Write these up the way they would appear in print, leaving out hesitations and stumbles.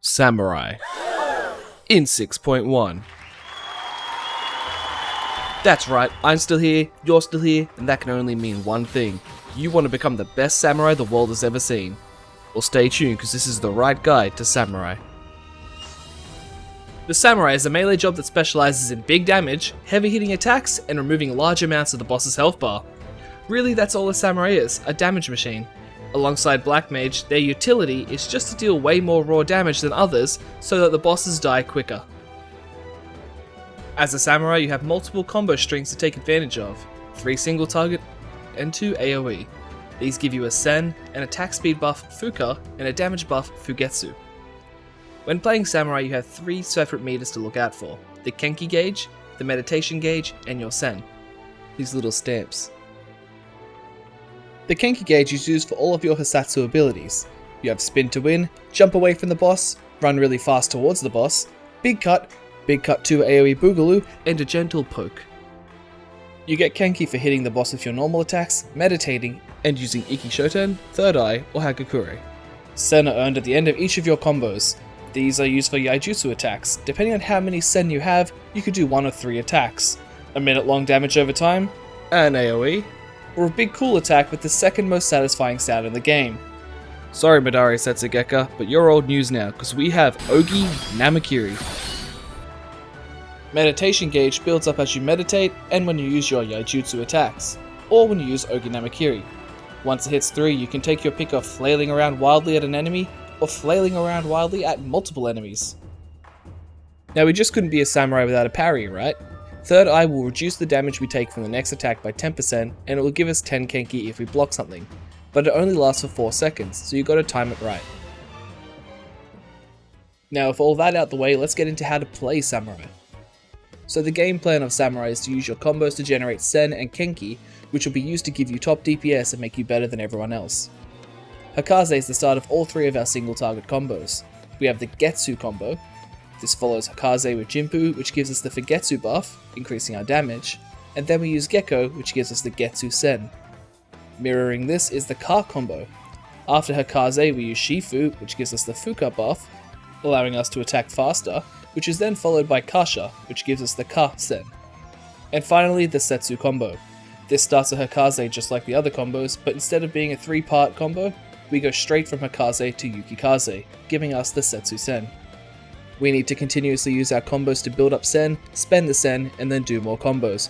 Samurai in 6.1. That's right, I'm still here, you're still here, and that can only mean one thing. You want to become the best samurai the world has ever seen. Well, stay tuned because this is the right guide to samurai. The samurai is a melee job that specializes in big damage, heavy hitting attacks, and removing large amounts of the boss's health bar. Really, that's all a samurai is, a damage machine. Alongside Black Mage, their utility is just to deal way more raw damage than others so that the bosses die quicker. As a samurai, you have multiple combo strings to take advantage of, 3 single target and 2 AoE. These give you a Sen, an attack speed buff Fuka, and a damage buff Fugetsu. When playing samurai, you have 3 separate meters to look out for: the Kenki gauge, the meditation gauge, and your Sen. These little stamps. The Kenki gauge is used for all of your Hisatsu abilities. You have spin to win, jump away from the boss, run really fast towards the boss, big cut 2 AoE Boogaloo, and a gentle poke. You get Kenki for hitting the boss with your normal attacks, meditating, and using Iki Shoten, Third Eye, or Hagakure. Sen are earned at the end of each of your combos. These are used for Yaijutsu attacks. Depending on how many Sen you have, you could do 1 of 3 attacks. A minute long damage over time, an AoE, or a big cool attack with the second most satisfying sound in the game. Sorry Midari Setsugeka, but you're old news now, because we have Ogi Namakiri. Meditation gauge builds up as you meditate and when you use your Yaijutsu attacks, or when you use Ogi Namakiri. Once it hits 3, you can take your pick of flailing around wildly at an enemy, or flailing around wildly at multiple enemies. Now we just couldn't be a samurai without a parry, right? Third Eye will reduce the damage we take from the next attack by 10%, and it will give us 10 Kenki if we block something, but it only lasts for 4 seconds, so you gotta time it right. Now with all that out the way, let's get into how to play samurai. So the game plan of samurai is to use your combos to generate Sen and Kenki, which will be used to give you top DPS and make you better than everyone else. Hakaze is the start of all 3 of our single target combos. We have the Getsu combo. This follows Hakaze with Jinpu, which gives us the Fugetsu buff, increasing our damage, and then we use Gekko, which gives us the Getsu Sen. Mirroring this is the Ka combo. After Hakaze we use Shifu, which gives us the Fuka buff, allowing us to attack faster, which is then followed by Kasha, which gives us the Ka Sen. And finally the Setsu combo. This starts a Hakaze just like the other combos, but instead of being a 3-part combo, we go straight from Hakaze to Yukikaze, giving us the Setsu Sen. We need to continuously use our combos to build up Sen, spend the Sen, and then do more combos,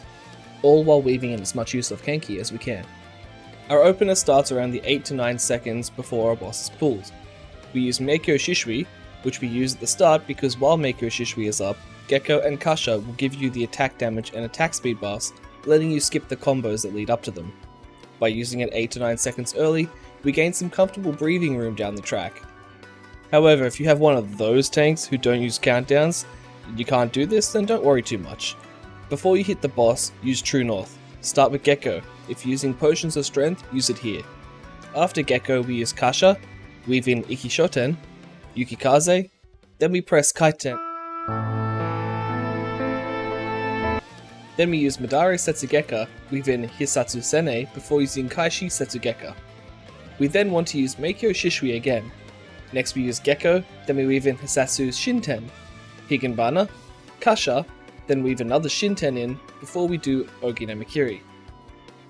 all while weaving in as much use of Kenki as we can. Our opener starts around the 8 to 9 seconds before our boss is pulled. We use Meikyo Shishui, which we use at the start because while Meikyo Shishui is up, Gekko and Kasha will give you the attack damage and attack speed buffs, letting you skip the combos that lead up to them. By using it 8 to 9 seconds early, we gain some comfortable breathing room down the track. However, if you have one of those tanks who don't use countdowns, and you can't do this, then don't worry too much. Before you hit the boss, use True North. Start with Gekko. If using Potions of Strength, use it here. After Gekko, we use Kasha, weave in Iki Shoten, Yukikaze, then we press Kaiten. Then we use Midari Setsugeka, weave in Hisatsu Sene before using Kaishi Setsugeka. We then want to use Meikyo Shishui again. Next we use Gekko, then we weave in Hisatsu Shinten, Higenbana, Kasha, then weave another Shinten in before we do Ogi Namakiri.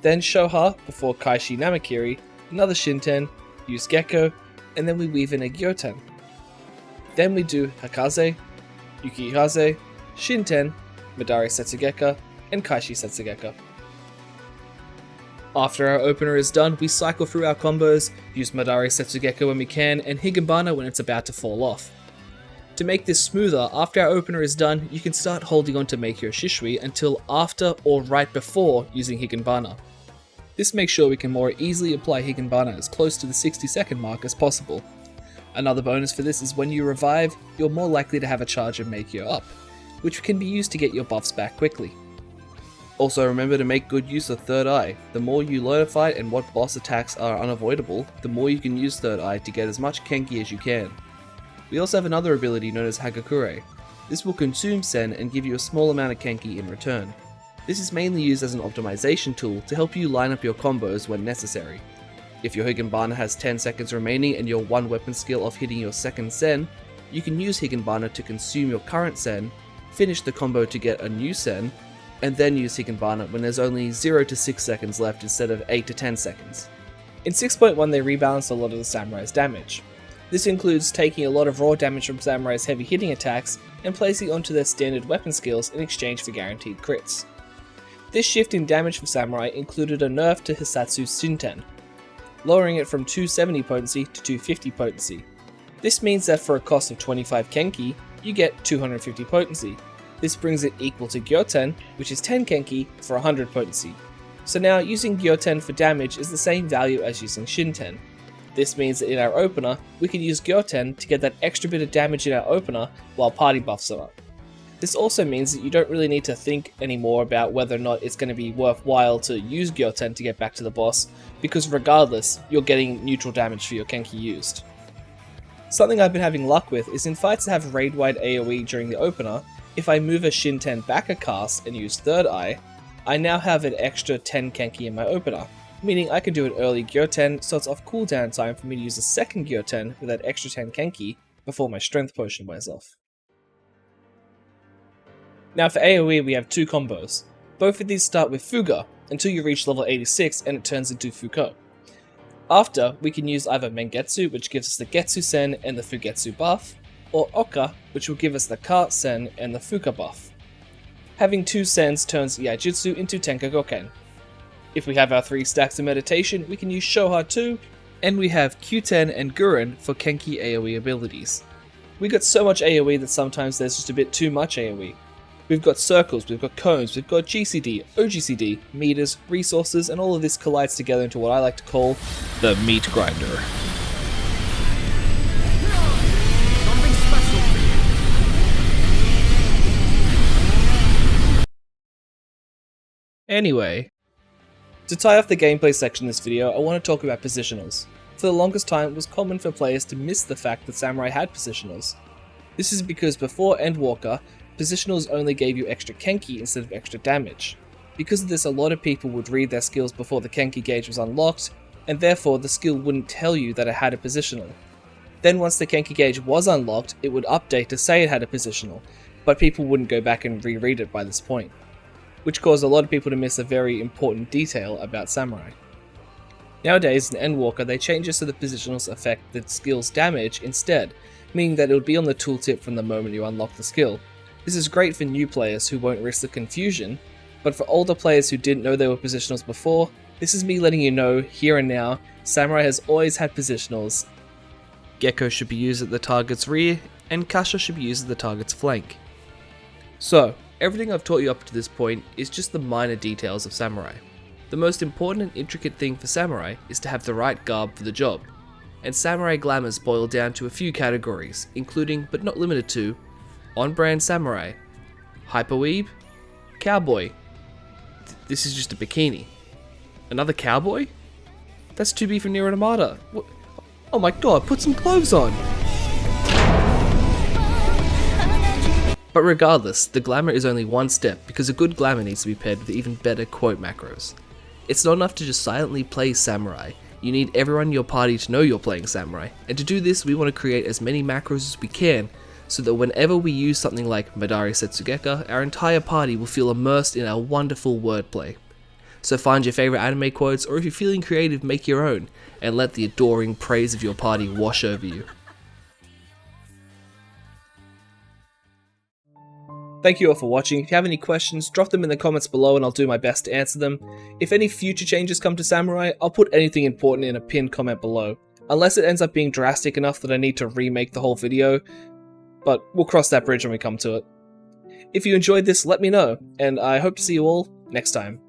Then Shoha before Kaishi Namakiri, another Shinten, use Gekko, and then we weave in a Gyoten. Then we do Hakaze, Yukikaze, Shinten, Midari Setsugeka, and Kaishi Setsugeka. After our opener is done, we cycle through our combos, use Midari Setsugeka when we can, and Higenbana when it's about to fall off. To make this smoother, after our opener is done, you can start holding on to Meikyo Shishui until after or right before using Higenbana. This makes sure we can more easily apply Higenbana as close to the 60-second mark as possible. Another bonus for this is when you revive, you're more likely to have a charge of Meikyo up, which can be used to get your buffs back quickly. Also remember to make good use of Third Eye. The more you learn a fight and what boss attacks are unavoidable, the more you can use Third Eye to get as much Kenki as you can. We also have another ability known as Hagakure. This will consume Sen and give you a small amount of Kenki in return. This is mainly used as an optimization tool to help you line up your combos when necessary. If your Higenbana has 10 seconds remaining and your one weapon skill of hitting your second Sen, you can use Higanbana to consume your current sen, finish the combo to get a new sen, and then use Higanbana when there's only 0 to 6 seconds left instead of 8 to 10 seconds. In 6.1 they rebalanced a lot of the Samurai's damage. This includes taking a lot of raw damage from Samurai's heavy hitting attacks and placing onto their standard weapon skills in exchange for guaranteed crits. This shift in damage for Samurai included a nerf to Hisatsu's Shinten, lowering it from 270 potency to 250 potency. This means that for a cost of 25 Kenki, you get 250 potency. This brings it equal to Gyoten, which is 10 Kenki for 100 potency. So now using Gyoten for damage is the same value as using Shinten. This means that in our opener, we can use Gyoten to get that extra bit of damage in our opener while party buffs are up. This also means that you don't really need to think anymore about whether or not it's going to be worthwhile to use Gyoten to get back to the boss, because regardless, you're getting neutral damage for your Kenki used. Something I've been having luck with is in fights that have raid-wide AoE during the opener, if I move a Shinten back a cast and use Third Eye, I now have an extra 10 Kenki in my opener, meaning I can do an early Gyoten so it's off cooldown time for me to use a second Gyoten with that extra 10 Kenki before my strength potion wears off. Now for AoE we have two combos. Both of these start with Fuga until you reach level 86 and it turns into Fuko. After, we can use either Mengetsu, which gives us the Getsu Sen and the Fugetsu buff, or Oka, which will give us the Ka Sen and the Fuka buff. Having two Sens turns Iaijutsu into Tenka Goken. If we have our 3 stacks of meditation, we can use Shoha too, and we have Kyuten and Guren for Kenki AoE abilities. We got so much AoE that sometimes there's just a bit too much AoE. We've got circles, we've got cones, we've got GCD, OGCD, meters, resources, and all of this collides together into what I like to call the meat grinder. Anyway, to tie off the gameplay section of this video, I want to talk about positionals. For the longest time, it was common for players to miss the fact that Samurai had positionals. This is because before Endwalker, positionals only gave you extra Kenki instead of extra damage. Because of this, a lot of people would read their skills before the Kenki gauge was unlocked, and therefore the skill wouldn't tell you that it had a positional. Then once the Kenki gauge was unlocked, it would update to say it had a positional, but people wouldn't go back and reread it by this point, which caused a lot of people to miss a very important detail about Samurai. Nowadays in Endwalker they change it so the positionals affect the skill's damage instead, meaning that it would be on the tooltip from the moment you unlock the skill. This is great for new players who won't risk the confusion, but for older players who didn't know there were positionals before, this is me letting you know, here and now, Samurai has always had positionals. Gecko should be used at the target's rear, and Kasha should be used at the target's flank. So, everything I've taught you up to this point is just the minor details of Samurai. The most important and intricate thing for Samurai is to have the right garb for the job, and Samurai glamours boil down to a few categories, including, but not limited to, on-brand Samurai, Hyperweeb, Cowboy. This is just a bikini. Another cowboy? That's 2B from Nier Automata. What? Oh my god, put some clothes on! But regardless, the glamour is only one step because a good glamour needs to be paired with even better quote macros. It's not enough to just silently play Samurai. You need everyone in your party to know you're playing Samurai, and to do this we want to create as many macros as we can so that whenever we use something like Madari Setsugeka, our entire party will feel immersed in our wonderful wordplay. So find your favourite anime quotes, or if you're feeling creative, make your own, and let the adoring praise of your party wash over you. Thank you all for watching. If you have any questions, drop them in the comments below and I'll do my best to answer them. If any future changes come to Samurai, I'll put anything important in a pinned comment below. Unless it ends up being drastic enough that I need to remake the whole video, but we'll cross that bridge when we come to it. If you enjoyed this, let me know, and I hope to see you all next time.